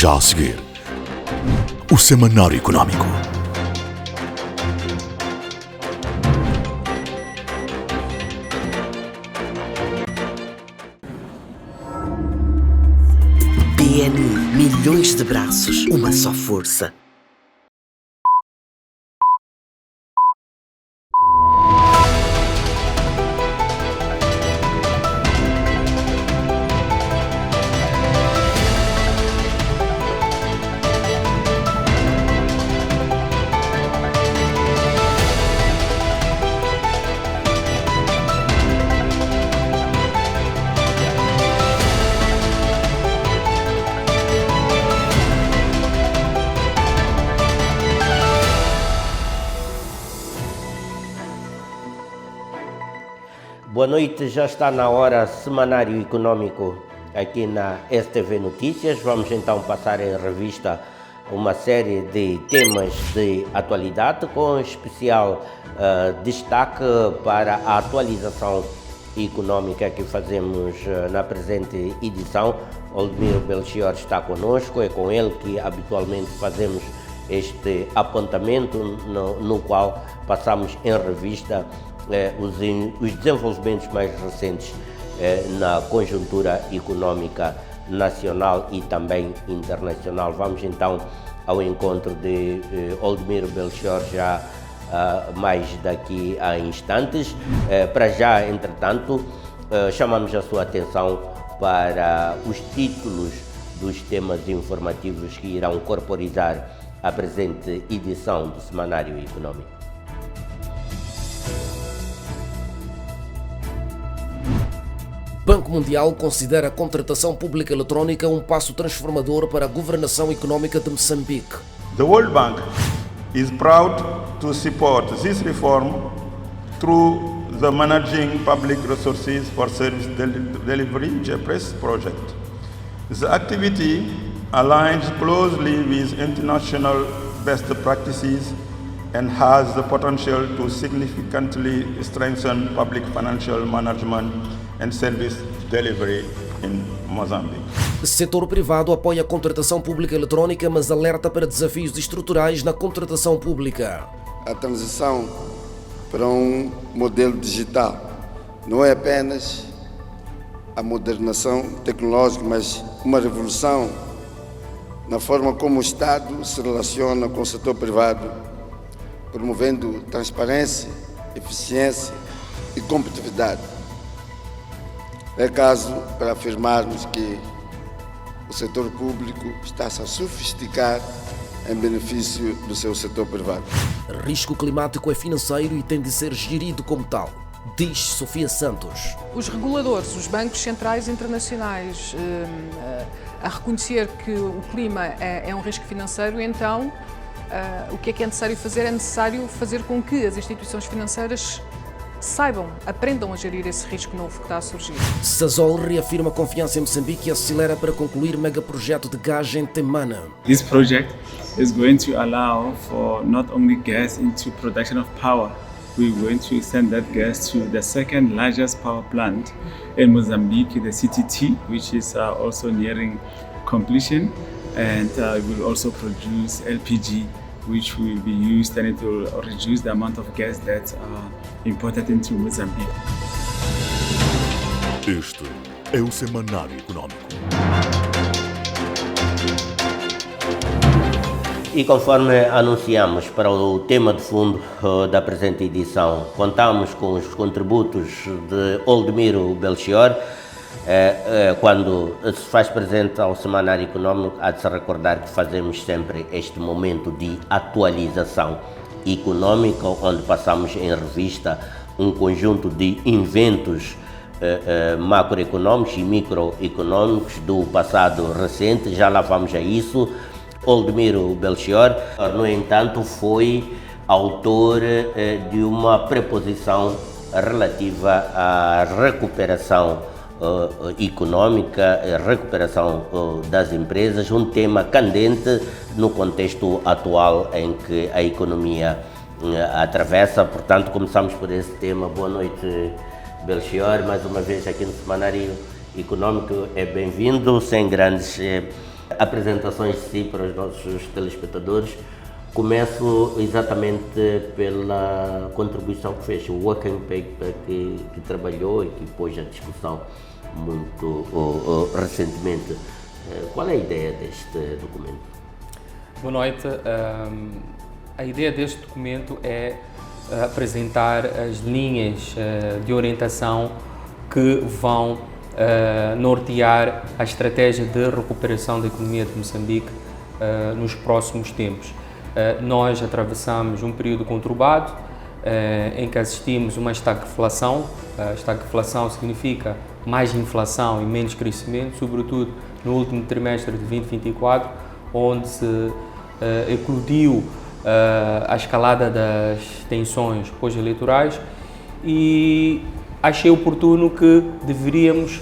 Já a seguir, o Semanário Económico. BNI, milhões de braços, uma só força. Boa noite, já está na hora Semanário Económico aqui na STV Notícias. Vamos então passar em revista uma série de temas de atualidade, com especial destaque para a atualização económica que fazemos na presente edição. Oldemiro Belchior está conosco, é com ele que habitualmente fazemos este apontamento no qual passamos em revista os desenvolvimentos mais recentes na conjuntura económica nacional e também internacional. Vamos então ao encontro de Oldemiro Belchior já mais daqui a instantes. Para já, entretanto, chamamos a sua atenção para os títulos dos temas informativos que irão corporizar a presente edição do Semanário Económico. Banco Mundial considera a contratação pública eletrónica um passo transformador para a governação econômica de Moçambique. The World Bank is proud to support this reform through the Managing Public Resources for Service Delivery (JPRESS) project. The activity aligns closely with international best practices and has the potential to significantly strengthen public financial management and service delivery in Mozambique. O setor privado apoia a contratação pública eletrónica, mas alerta para desafios estruturais na contratação pública. A transição para um modelo digital não é apenas a modernização tecnológica, mas uma revolução na forma como o Estado se relaciona com o setor privado, promovendo transparência, eficiência e competitividade. É caso para afirmarmos que o setor público está-se a sofisticar em benefício do seu setor privado. Risco climático é financeiro e tem de ser gerido como tal, diz Sofia Santos. Os reguladores, os bancos centrais internacionais, a reconhecer que o clima é um risco financeiro, então o que é necessário fazer? É necessário fazer com que as instituições financeiras saibam, aprendam a gerir esse risco novo que está a surgir. Sasol reafirma confiança em Moçambique e acelera para concluir megaprojeto de gás em Temana. This project is going to allow for not only gas into production of power, we're going to send that gas to the second largest power plant in Mozambique, the CTT, which is also nearing completion, and will also produce LPG, which will be used, and it will reduce the amount of gas that's imported into Mozambique. Este é o Semanário Económico. E conforme anunciamos para o tema de fundo da presente edição, contamos com os contributos de Oldemiro Belchior. Quando se faz presente ao Semanário Económico, há de se recordar que fazemos sempre este momento de atualização económica, onde passamos em revista um conjunto de inventos macroeconômicos e microeconômicos do passado recente. Já lá vamos a isso. Oldemiro Belchior, no entanto, foi autor de uma preposição relativa à recuperação econômica, recuperação das empresas, um tema candente no contexto atual em que a economia atravessa. Portanto, começamos por esse tema. Boa noite, Belchior, mais uma vez aqui no Semanário Económico. É bem-vindo, sem grandes Apresentações de si para os nossos telespectadores. Começo exatamente pela contribuição que fez, o working paper que trabalhou e que pôs a discussão muito recentemente. Qual é a ideia deste documento? Boa noite. A ideia deste documento é apresentar as linhas de orientação que vão nortear a estratégia de recuperação da economia de Moçambique nos próximos tempos. Nós atravessamos um período conturbado em que assistimos uma estagflação. A estagflação significa mais inflação e menos crescimento, sobretudo no último trimestre de 2024, onde se eclodiu a escalada das tensões pós-eleitorais, e achei oportuno que deveríamos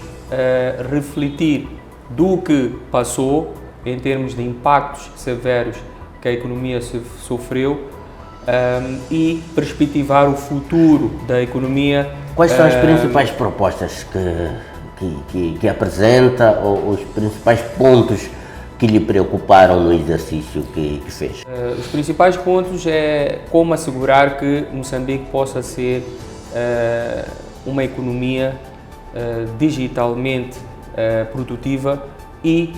refletir do que passou em termos de impactos severos que a economia sofreu e perspectivar o futuro da economia. Quais são as principais propostas que apresenta, ou os principais pontos que lhe preocuparam no exercício que fez? Os principais pontos é como assegurar que Moçambique possa ser uma economia digitalmente produtiva e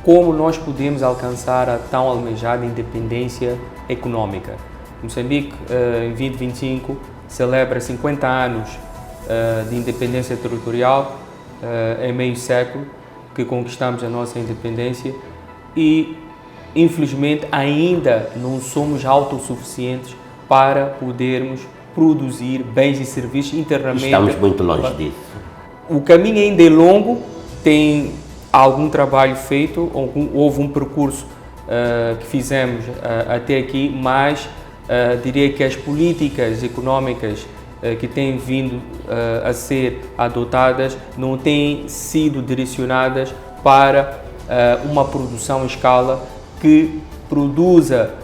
como nós podemos alcançar a tão almejada independência econômica. Moçambique, em 2025, celebra 50 anos de independência territorial, em meio século que conquistamos a nossa independência e, infelizmente, ainda não somos autossuficientes para podermos produzir bens e serviços internamente. Estamos muito longe disso. O caminho ainda é longo, tem algum trabalho feito, houve um percurso que fizemos até aqui, mas diria que as políticas económicas que têm vindo a ser adotadas não têm sido direcionadas para uma produção em escala que produza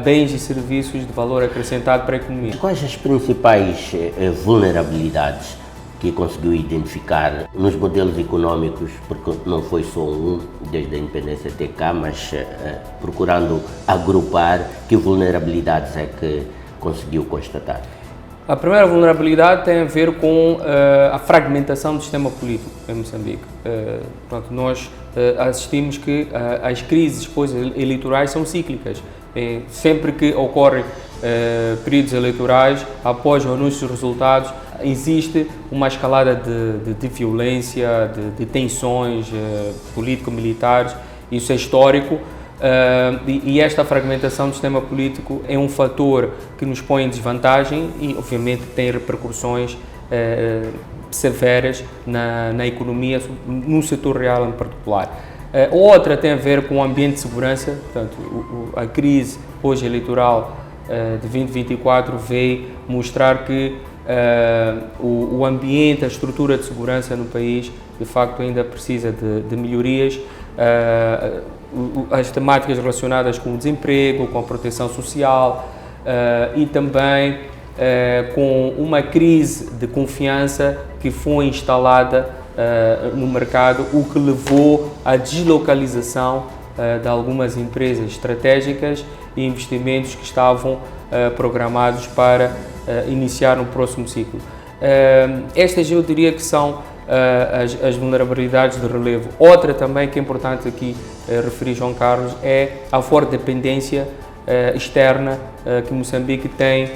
bens e serviços de valor acrescentado para a economia. Quais as principais vulnerabilidades que conseguiu identificar nos modelos econômicos, porque não foi só um desde a independência até cá, mas procurando agrupar, que vulnerabilidades é que conseguiu constatar? A primeira vulnerabilidade tem a ver com a fragmentação do sistema político em Moçambique. Nós assistimos que as crises pós-eleitorais são cíclicas. Sempre que ocorrem períodos eleitorais, após o anúncio dos resultados, existe uma escalada de violência, de tensões político-militares. Isso é histórico. E esta fragmentação do sistema político é um fator que nos põe em desvantagem e, obviamente, tem repercussões severas na economia, no setor real em particular. Outra tem a ver com o ambiente de segurança. Portanto, a crise pós-eleitoral de 2024 veio mostrar que o ambiente, a estrutura de segurança no país, de facto, ainda precisa de melhorias. As temáticas relacionadas com o desemprego, com a proteção social e também com uma crise de confiança que foi instalada no mercado, o que levou à deslocalização de algumas empresas estratégicas e investimentos que estavam programados para iniciar no próximo ciclo. Estas eu diria que são as vulnerabilidades de relevo. Outra também que é importante aqui referir, João Carlos, é a forte dependência externa que Moçambique tem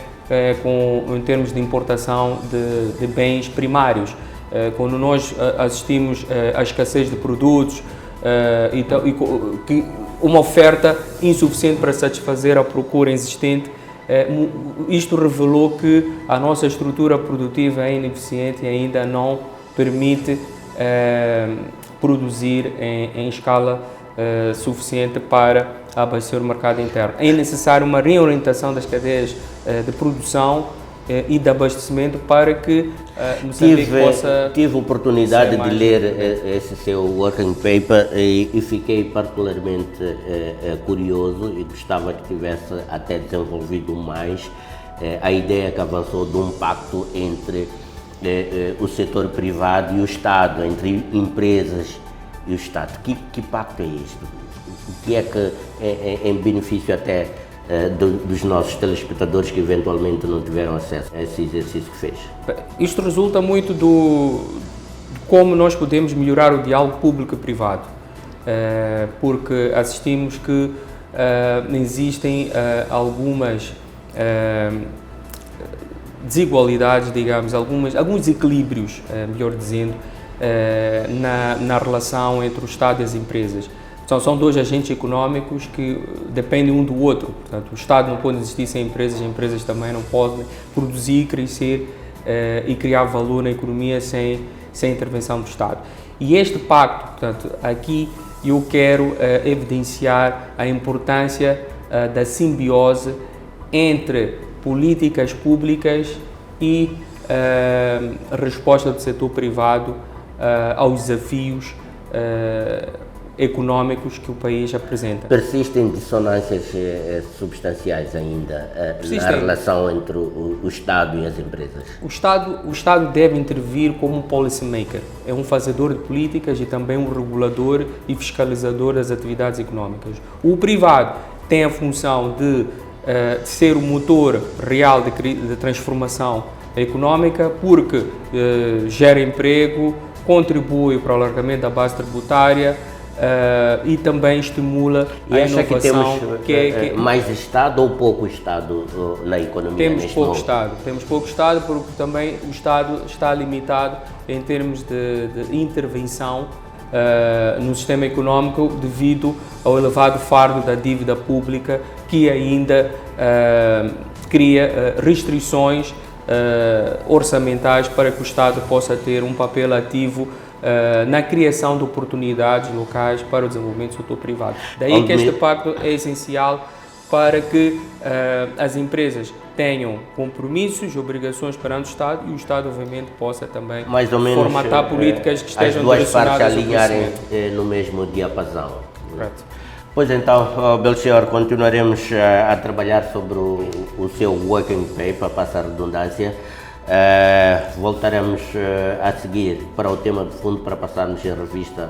em termos de importação de bens primários. Quando nós assistimos à escassez de produtos e uma oferta insuficiente para satisfazer a procura existente, isto revelou que a nossa estrutura produtiva é ineficiente e ainda não permite produzir em escala suficiente para abastecer o mercado interno. É necessário uma reorientação das cadeias de produção e de abastecimento para que Moçambique possa... Tive a oportunidade de ler esse seu working paper e fiquei particularmente curioso e gostava que tivesse até desenvolvido mais a ideia que avançou de um pacto entre o setor privado e o Estado, entre empresas e o Estado. Que pacto é este? O que é que é em benefício até dos nossos telespectadores que eventualmente não tiveram acesso a esse exercício que fez? Isto resulta muito de como nós podemos melhorar o diálogo público e privado, porque assistimos que existem algumas desigualdades, digamos, alguns desequilíbrios, melhor dizendo, na relação entre o Estado e as empresas. Então, são dois agentes económicos que dependem um do outro. Portanto, o Estado não pode existir sem empresas, as empresas também não podem produzir, crescer e criar valor na economia sem intervenção do Estado. E este pacto, portanto, aqui eu quero evidenciar a importância da simbiose entre políticas públicas e a resposta do setor privado aos desafios económicos que o país apresenta. Persistem dissonâncias substanciais ainda na relação entre o Estado e as empresas? O Estado deve intervir como um policy maker, é um fazedor de políticas e também um regulador e fiscalizador das atividades económicas. O privado tem a função de ser o motor real de transformação económica, porque gera emprego, contribui para o alargamento da base tributária e também estimula a inovação. E acha que temos mais Estado ou pouco Estado na economia? Temos pouco Estado porque também o Estado está limitado em termos de intervenção no sistema económico devido ao elevado fardo da dívida pública, que ainda cria restrições orçamentais para que o Estado possa ter um papel ativo na criação de oportunidades locais para o desenvolvimento do setor privado. Daí que este pacto é essencial para que as empresas tenham compromissos e obrigações perante o Estado e o Estado, obviamente, possa também mais ou menos, formatar políticas que estejam direcionadas ao crescimento. As duas partes alinharem no mesmo diapasão. Correto. Pois então, Belchior, continuaremos a trabalhar sobre o seu working paper, passa a redundância. Voltaremos a seguir para o tema de fundo para passarmos em revista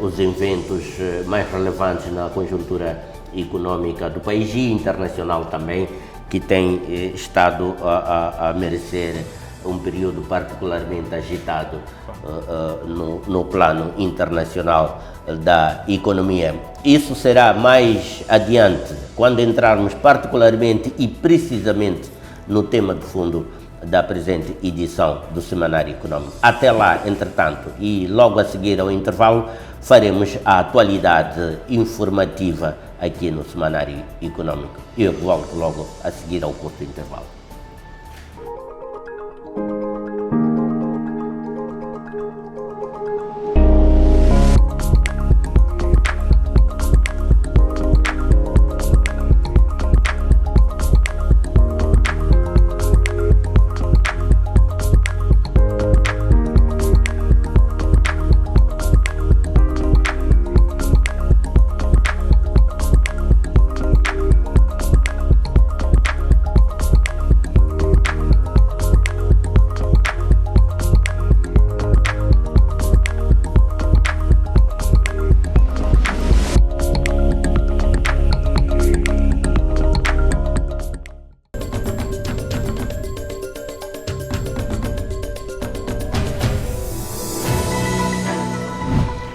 os eventos mais relevantes na conjuntura económica do país e internacional também, que tem estado a merecer um período particularmente agitado no plano internacional da economia. Isso será mais adiante, quando entrarmos particularmente e precisamente no tema de fundo da presente edição do Semanário Econômico. Até lá, entretanto, e logo a seguir ao intervalo, faremos a atualidade informativa aqui no Semanário Econômico. Eu volto logo a seguir ao curto intervalo.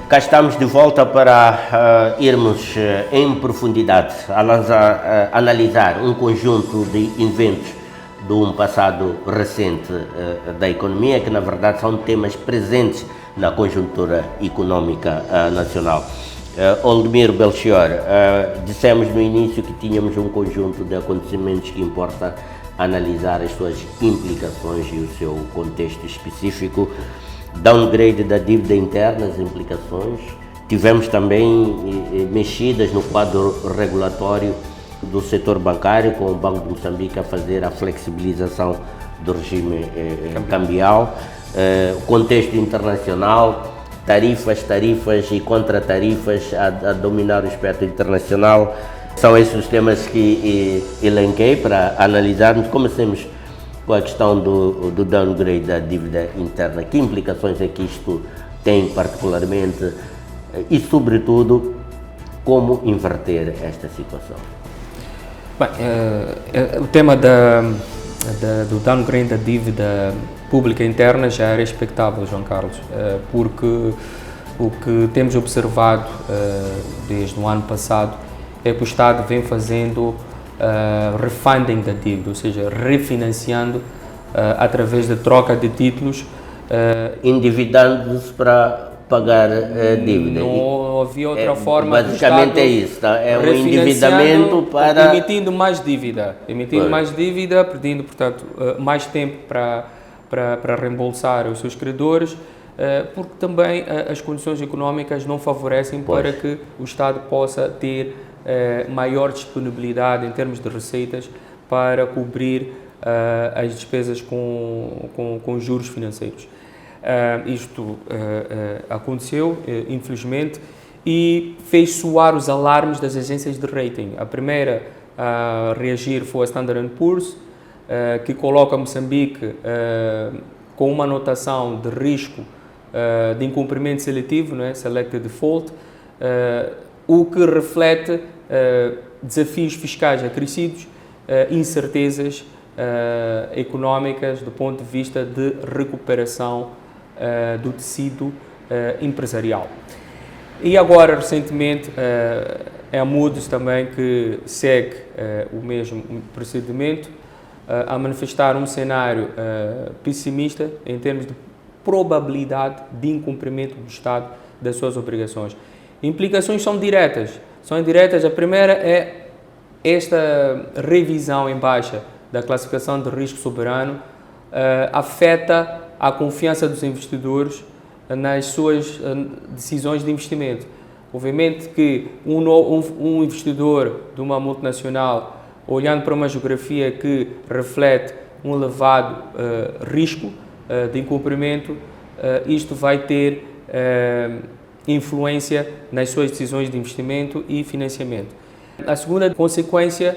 Cá estamos de volta para irmos em profundidade, analisar um conjunto de eventos de um passado recente da economia, que na verdade são temas presentes na conjuntura económica nacional. Oldemiro Belchior, dissemos no início que tínhamos um conjunto de acontecimentos que importa analisar as suas implicações e o seu contexto específico. Downgrade da dívida interna, as implicações. Tivemos também mexidas no quadro regulatório do setor bancário, com o Banco de Moçambique a fazer a flexibilização do regime cambial. Contexto internacional, tarifas e contra-tarifas a dominar o espectro internacional. São esses os temas que elenquei para analisarmos. Comecemos com a questão do downgrade da dívida interna. Que implicações é que isto tem particularmente e, sobretudo, como inverter esta situação? Bem, o tema do downgrade da dívida pública interna já era expectável, João Carlos, porque o que temos observado desde o ano passado é que o Estado vem fazendo refunding da dívida, ou seja, refinanciando através da troca de títulos. Endividando-se para pagar a dívida. Não havia outra forma. Basicamente é isso, tá? É um endividamento para... Emitindo mais dívida, pedindo, portanto, mais tempo para reembolsar os seus credores, porque também as condições económicas não favorecem para que o Estado possa ter maior disponibilidade em termos de receitas para cobrir as despesas com juros financeiros. Isto aconteceu, infelizmente, e fez soar os alarmes das agências de rating. A primeira a reagir foi a Standard & Poor's, que coloca Moçambique com uma notação de risco de incumprimento seletivo, né, Selected Default, o que reflete desafios fiscais acrescidos, incertezas económicas do ponto de vista de recuperação do tecido empresarial. E agora, recentemente, é a Moody's também que segue o mesmo procedimento, a manifestar um cenário pessimista em termos de probabilidade de incumprimento do Estado das suas obrigações. Implicações são diretas. A primeira é esta revisão em baixa da classificação de risco soberano afeta a confiança dos investidores nas suas decisões de investimento. Obviamente que um investidor de uma multinacional, olhando para uma geografia que reflete um elevado risco de incumprimento, isto vai ter influência nas suas decisões de investimento e financiamento. A segunda consequência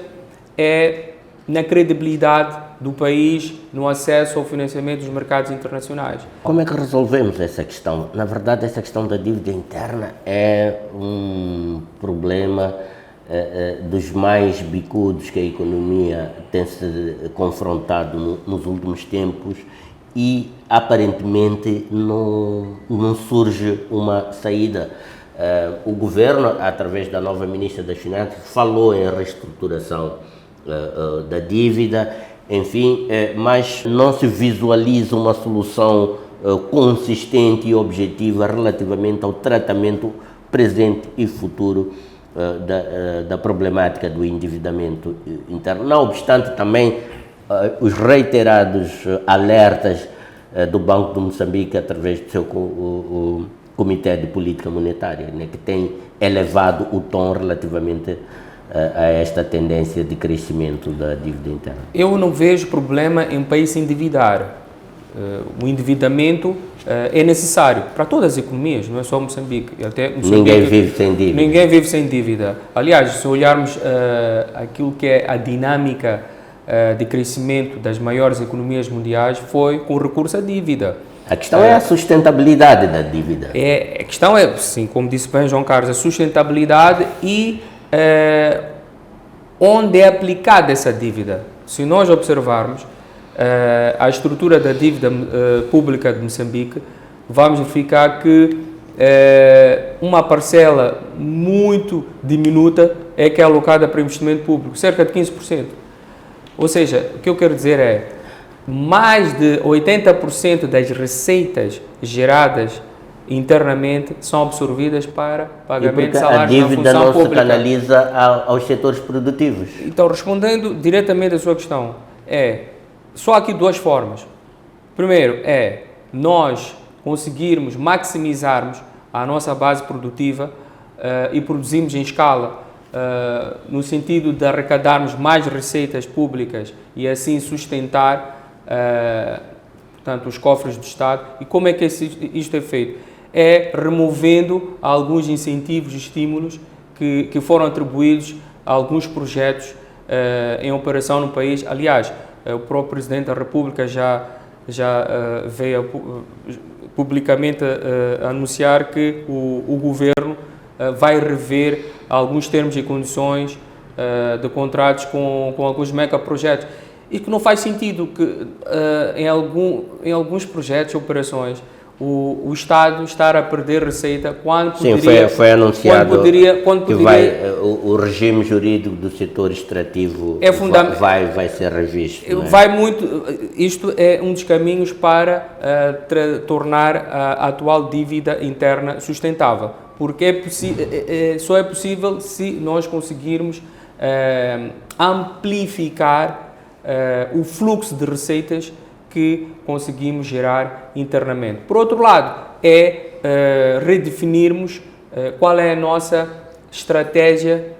é na credibilidade do país no acesso ao financiamento dos mercados internacionais. Como é que resolvemos essa questão? Na verdade, essa questão da dívida interna é um problema dos mais bicudos que a economia tem se confrontado nos últimos tempos e, aparentemente, não surge uma saída. O governo, através da nova ministra das Finanças, falou em reestruturação da dívida, enfim, mas não se visualiza uma solução consistente e objetiva relativamente ao tratamento presente e futuro da problemática do endividamento interno. Não obstante, também os reiterados alertas do Banco de Moçambique através do seu Comitê de Política Monetária, né, que tem elevado o tom relativamente a esta tendência de crescimento da dívida interna. Eu não vejo problema em o país se endividar. O endividamento é necessário para todas as economias, não é só Moçambique. Até Moçambique, ninguém vive sem dívida. Ninguém vive sem dívida. Aliás, se olharmos aquilo que é a dinâmica de crescimento das maiores economias mundiais, foi com recurso à dívida. A questão é a sustentabilidade da dívida. A questão é, sim, como disse bem João Carlos, a sustentabilidade e onde é aplicada essa dívida. Se nós observarmos a estrutura da dívida pública de Moçambique, vamos verificar que uma parcela muito diminuta é que é alocada para investimento público, cerca de 15%. Ou seja, o que eu quero dizer é mais de 80% das receitas geradas internamente são absorvidas para pagamento de salários na função pública. A dívida não se canaliza aos setores produtivos. Então, respondendo diretamente à sua questão, só aqui duas formas. Primeiro é nós conseguirmos maximizarmos a nossa base produtiva e produzirmos em escala, no sentido de arrecadarmos mais receitas públicas e assim sustentar, portanto, os cofres do Estado. E como é que isto é feito? É removendo alguns incentivos e estímulos que foram atribuídos a alguns projetos em operação no país. Aliás, o próprio Presidente da República já veio publicamente anunciar que o Governo vai rever alguns termos e condições de contratos com alguns megaprojetos. E que não faz sentido que em alguns projetos e operações o Estado estar a perder receita quando poderia... Sim, foi anunciado quando que poderia, o regime jurídico do setor extrativo vai ser revisto. Isto é um dos caminhos para tornar a atual dívida interna sustentável, porque só é possível se nós conseguirmos amplificar o fluxo de receitas que conseguimos gerar internamente. Por outro lado, redefinirmos qual é a nossa estratégia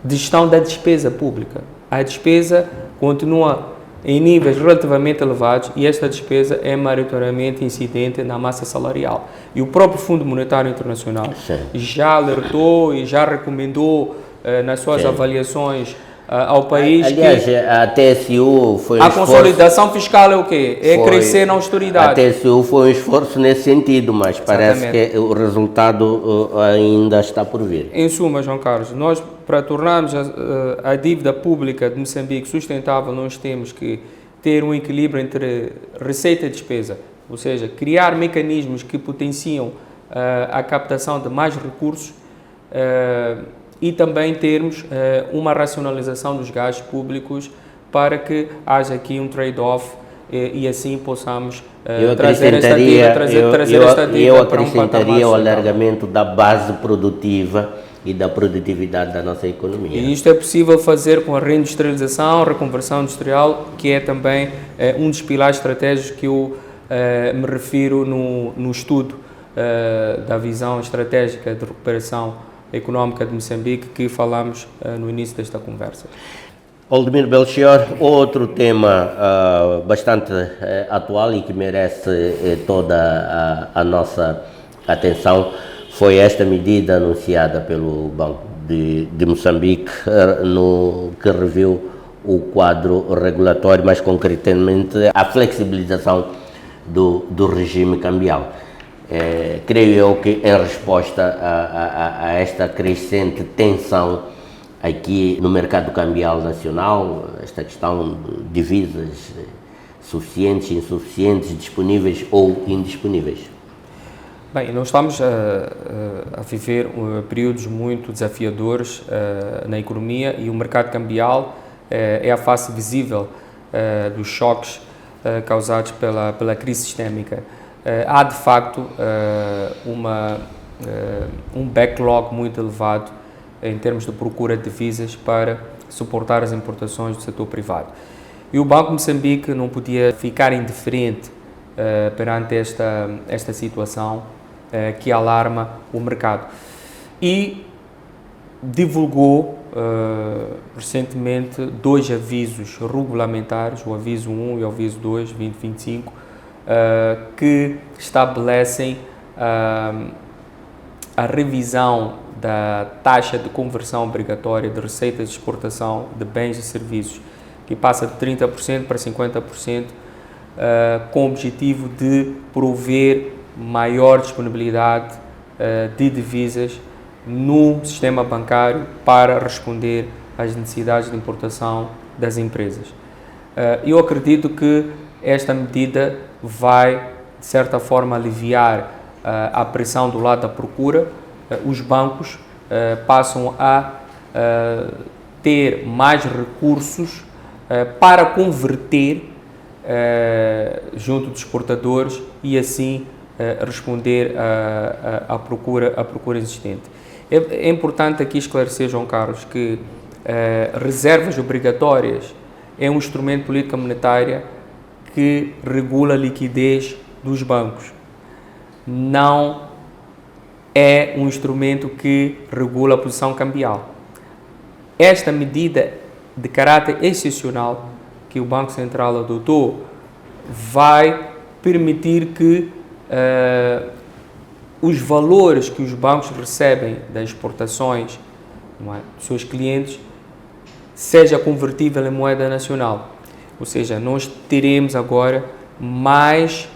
de gestão da despesa pública. A despesa continua em níveis relativamente elevados e esta despesa é maioritariamente incidente na massa salarial. E o próprio Fundo Monetário Internacional já alertou e já recomendou nas suas avaliações ao país. Aliás, a TSU foi a consolidação fiscal é o quê? É crescer na austeridade. A TSU foi um esforço nesse sentido, mas parece que o resultado ainda está por vir. Em suma, João Carlos, nós, para tornarmos a dívida pública de Moçambique sustentável, nós temos que ter um equilíbrio entre receita e despesa, ou seja, criar mecanismos que potenciam a captação de mais recursos e também termos uma racionalização dos gastos públicos para que haja aqui um trade-off e assim possamos trazer esta dívida para um patamar. Eu acrescentaria o alargamento da base produtiva e da produtividade da nossa economia. E isto é possível fazer com a reindustrialização, a reconversão industrial, que é também um dos pilares estratégicos que eu me refiro no estudo da visão estratégica de recuperação económica de Moçambique que falamos no início desta conversa. Oldemir Belchior, outro tema bastante atual e que merece toda a nossa atenção foi esta medida anunciada pelo Banco de Moçambique que reviu o quadro regulatório, mais concretamente a flexibilização do regime cambial. Creio eu que em resposta a esta crescente tensão aqui no mercado cambial nacional, esta questão de divisas suficientes, insuficientes, disponíveis ou indisponíveis. Bem, nós estamos a viver períodos muito desafiadores na economia e o mercado cambial é a face visível dos choques causados pela crise sistémica. Há de facto um backlog muito elevado em termos de procura de divisas para suportar as importações do setor privado. E o Banco de Moçambique não podia ficar indiferente perante esta situação que alarma o mercado. E divulgou recentemente 2 avisos regulamentares, o aviso 1 e o aviso 2, 2025, que estabelecem a revisão da taxa de conversão obrigatória de receitas de exportação de bens e serviços, que passa de 30% para 50%, com o objetivo de prover maior disponibilidade de divisas no sistema bancário para responder às necessidades de importação das empresas. Eu acredito que esta medida vai, de certa forma, aliviar a pressão do lado da procura. Os bancos passam a ter mais recursos para converter junto dos exportadores e assim responder à procura existente. É importante aqui esclarecer, João Carlos, que reservas obrigatórias é um instrumento de política monetária que regula a liquidez dos bancos. Não é um instrumento que regula a posição cambial. Esta medida de caráter excepcional que o Banco Central adotou vai permitir que os valores que os bancos recebem das exportações dos seus clientes seja convertível em moeda nacional. Ou seja, nós teremos agora mais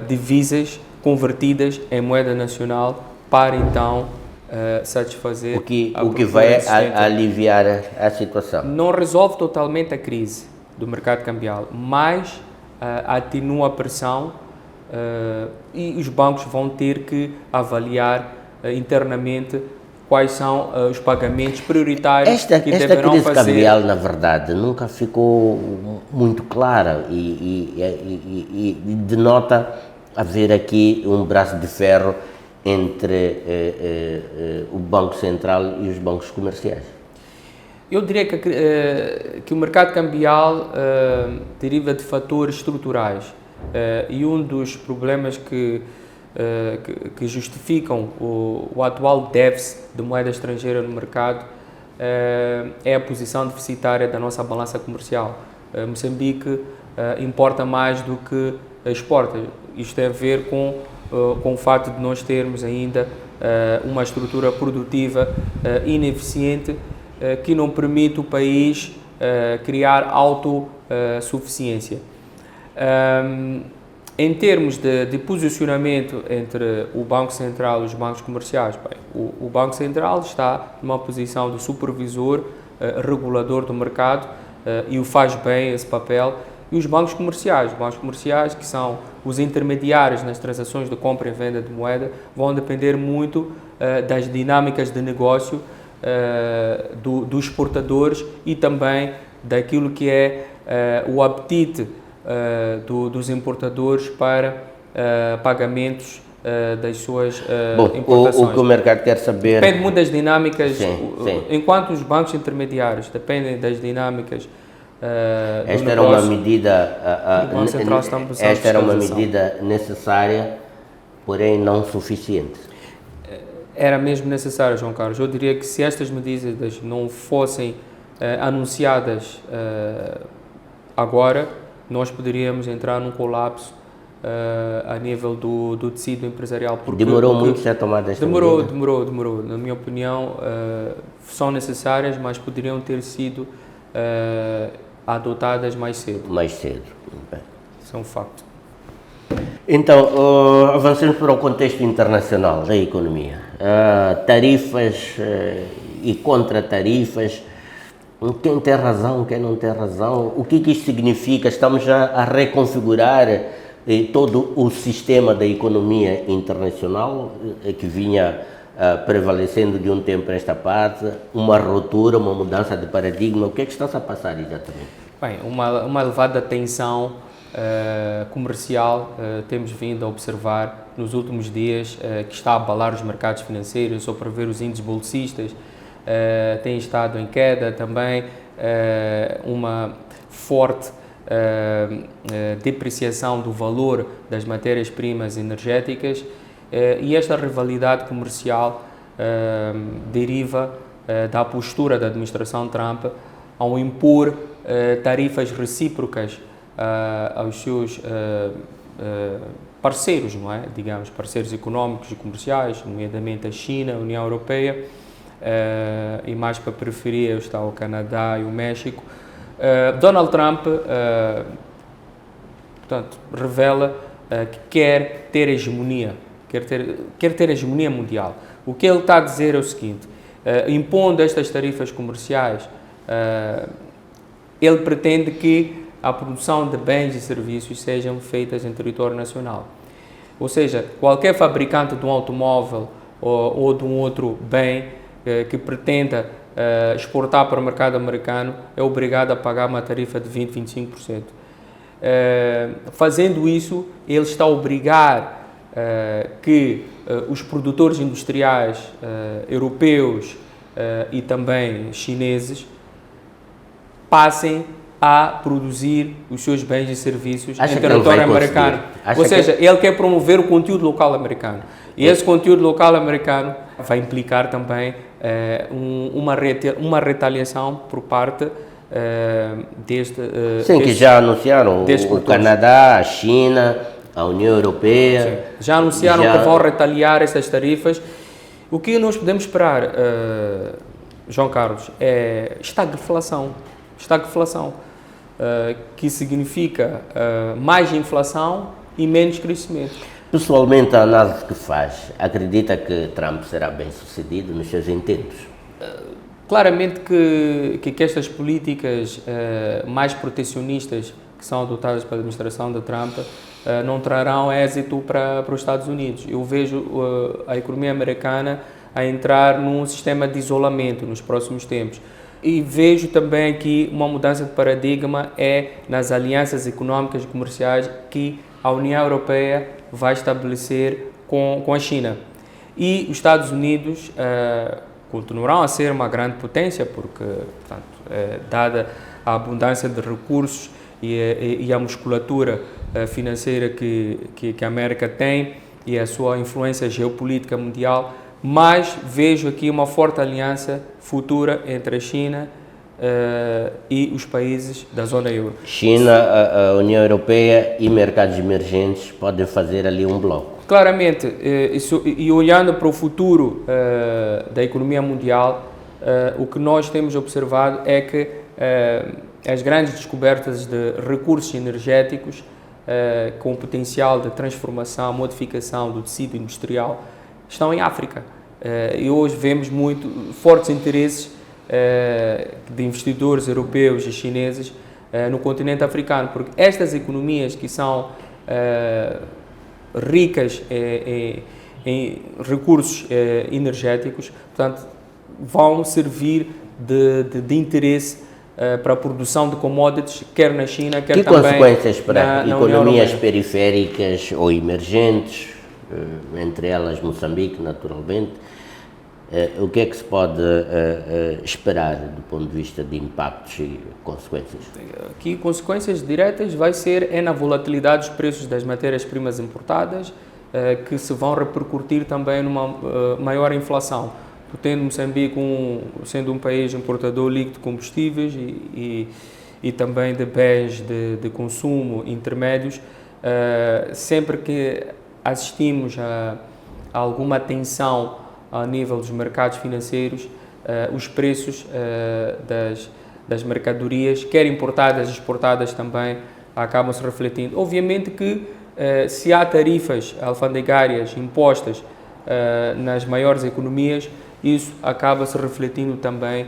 divisas convertidas em moeda nacional para então satisfazer o que procura vai existente. aliviar a situação. Não resolve totalmente a crise do mercado cambial, mas atenua a pressão e os bancos vão ter que avaliar internamente quais são os pagamentos prioritários que Esta deverão crise fazer. cambial, na verdade, nunca ficou muito clara e denota haver aqui um braço de ferro entre o Banco Central e os bancos comerciais. Eu diria que o mercado cambial deriva de fatores estruturais e um dos problemas que justificam o atual déficit de moeda estrangeira no mercado é a posição deficitária da nossa balança comercial. Moçambique importa mais do que exporta. Isto tem a ver com o fato de nós termos ainda uma estrutura produtiva ineficiente que não permite o país criar autossuficiência. Em termos de posicionamento entre o Banco Central e os bancos comerciais, bem, o Banco Central está numa posição de supervisor, regulador do mercado e o faz bem esse papel. E os bancos comerciais que são os intermediários nas transações de compra e venda de moeda, vão depender muito das dinâmicas de negócio dos exportadores e também daquilo que é o apetite dos importadores para pagamentos das suas importações. O que o mercado quer saber... Depende muito das dinâmicas, sim. Enquanto os bancos intermediários dependem das dinâmicas esta era uma medida, esta era uma medida necessária, porém não suficiente. Era mesmo necessário, João Carlos. Eu diria que se estas medidas não fossem anunciadas agora, nós poderíamos entrar num colapso a nível do tecido empresarial. Demorou muito a tomar esta medida? Demorou. Na minha opinião, são necessárias, mas poderiam ter sido adotadas mais cedo. Mais cedo. Bem. Isso é um facto. Então, avancemos para o contexto internacional da economia. Tarifas e contra-tarifas. Quem tem razão, quem não tem razão? O que isto significa? Estamos já a reconfigurar todo o sistema da economia internacional que vinha prevalecendo de um tempo a esta parte, uma ruptura, uma mudança de paradigma. O que é que está-se a passar exatamente? Bem, uma elevada tensão comercial temos vindo a observar nos últimos dias, que está a abalar os mercados financeiros. Só para ver os índices bolsistas têm estado em queda também, uma forte depreciação do valor das matérias-primas energéticas, e esta rivalidade comercial deriva da postura da administração Trump ao impor tarifas recíprocas aos seus parceiros, não é? Digamos, parceiros económicos e comerciais, nomeadamente a China, a União Europeia, e mais para a periferia está o Canadá e o México. Donald Trump, portanto, revela que quer ter hegemonia, quer ter hegemonia mundial. O que ele está a dizer é o seguinte: impondo estas tarifas comerciais, ele pretende que a produção de bens e serviços sejam feitas em território nacional. Ou seja, qualquer fabricante de um automóvel ou de um outro bem que pretenda exportar para o mercado americano é obrigado a pagar uma tarifa de 20-25%. Fazendo isso, ele está a obrigar que os produtores industriais europeus e também chineses passem a produzir os seus bens e serviços em território americano. Ou seja, ele quer promover o conteúdo local americano. E esse conteúdo local americano vai implicar também uma retaliação por parte que já anunciaram o Canadá, a China, a União Europeia. Sim. Já anunciaram que vão retaliar essas tarifas. O que nós podemos esperar, João Carlos, é estagflação. Que significa mais inflação e menos crescimento. Pessoalmente, a análise que faz, acredita que Trump será bem sucedido nos seus intentos? Claramente que estas políticas mais protecionistas que são adotadas pela administração de Trump não trarão êxito para os Estados Unidos. Eu vejo a economia americana a entrar num sistema de isolamento nos próximos tempos. E vejo também que uma mudança de paradigma é nas alianças econômicas e comerciais que a União Europeia vai estabelecer com a China. E os Estados Unidos continuarão a ser uma grande potência, porque, portanto, dada a abundância de recursos e a musculatura financeira que a América tem e a sua influência geopolítica mundial, mas vejo aqui uma forte aliança futura entre a China e os países da zona euro. China, a União Europeia e mercados emergentes podem fazer ali um bloco. Claramente, e olhando para o futuro da economia mundial, o que nós temos observado é que as grandes descobertas de recursos energéticos com potencial de transformação, modificação do tecido industrial, estão em África. E hoje vemos muito fortes interesses de investidores europeus e chineses no continente africano, porque estas economias que são ricas em recursos energéticos, portanto, vão servir de interesse para a produção de commodities, quer na China, quer que também consequências para na economias periféricas ou emergentes, entre elas Moçambique, naturalmente? O que é que se pode esperar do ponto de vista de impactos e consequências? Aqui, consequências diretas vai ser na volatilidade dos preços das matérias-primas importadas, que se vão repercutir também numa maior inflação. Tendo Moçambique sendo um país importador líquido de combustíveis e também de bens de consumo intermédios, sempre que assistimos a alguma tensão a nível dos mercados financeiros, os preços das mercadorias, quer importadas e exportadas também, acabam se refletindo. Obviamente que se há tarifas alfandegárias impostas nas maiores economias, isso acaba se refletindo também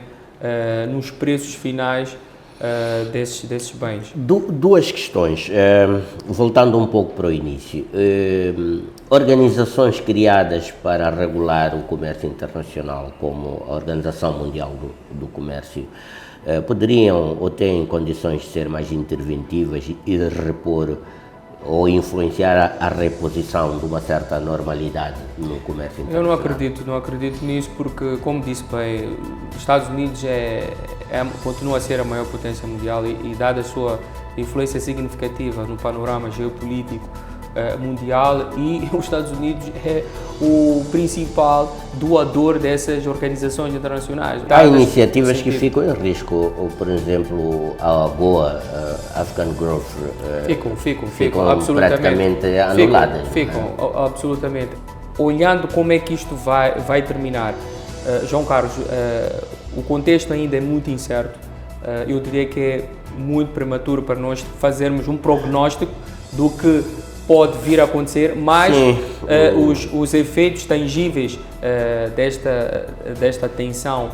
nos preços finais desses bens. Duas questões, voltando um pouco para o início. Organizações criadas para regular o comércio internacional, como a Organização Mundial do Comércio, poderiam ou têm condições de ser mais interventivas e repor ou influenciar a reposição de uma certa normalidade no comércio internacional? Eu não acredito nisso, porque, como disse bem, os Estados Unidos continua a ser a maior potência mundial e dada a sua influência significativa no panorama geopolítico mundial, e os Estados Unidos é o principal doador dessas organizações internacionais. Há iniciativas que ficam em risco, ou, por exemplo, a AGOA, African Growth, ficam absolutamente praticamente anuladas. Ficam absolutamente. Olhando como é que isto vai terminar, João Carlos, o contexto ainda é muito incerto. Eu diria que é muito prematuro para nós fazermos um prognóstico do que pode vir a acontecer, mas os efeitos tangíveis desta tensão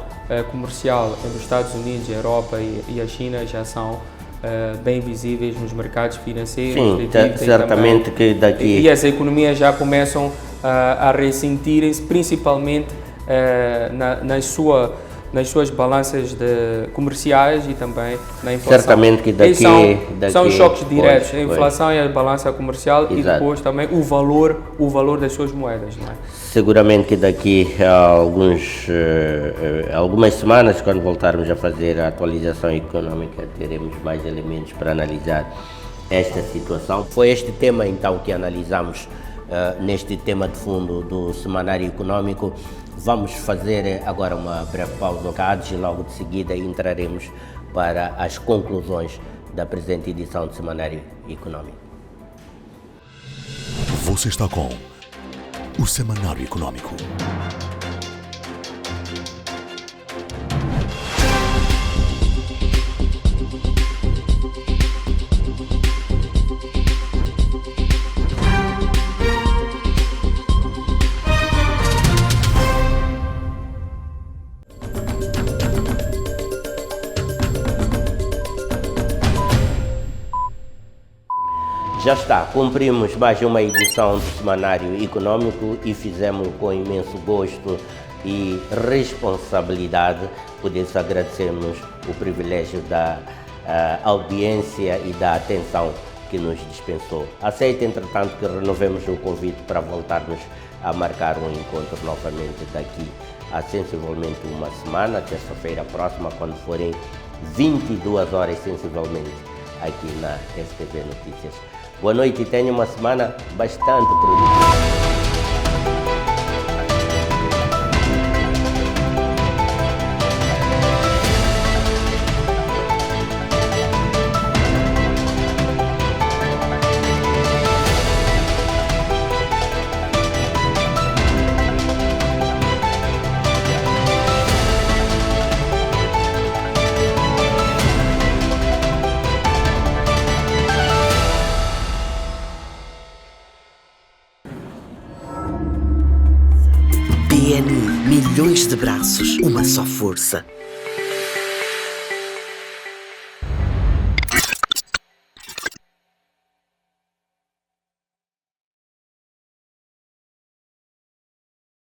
comercial entre os Estados Unidos, a Europa e a China já são bem visíveis nos mercados financeiros. Sim, certamente que daqui... E as economias já começam a ressentirem-se, principalmente nas suas balanças comerciais e também na inflação. Certamente que daqui... São os choques diretos, a inflação e a balança comercial. Exato. E depois também o valor das suas moedas. Não é? Seguramente que daqui a algumas semanas, quando voltarmos a fazer a atualização econômica, teremos mais elementos para analisar esta situação. Foi este tema então que analisamos neste tema de fundo do Semanário Econômico. Vamos fazer agora uma breve pausa e logo de seguida entraremos para as conclusões da presente edição do Semanário Econômico. Você está com o Semanário Econômico. Já está, cumprimos mais uma edição do Semanário Econômico e fizemos com imenso gosto e responsabilidade. Por isso agradecemos o privilégio da audiência e da atenção que nos dispensou. Aceite, entretanto, que renovemos o convite para voltarmos a marcar um encontro novamente daqui a sensivelmente uma semana, terça-feira próxima, quando forem 22 horas sensivelmente, aqui na STV Notícias. Boa noite e tenha uma semana bastante produtiva. PNI, milhões de braços, uma só força.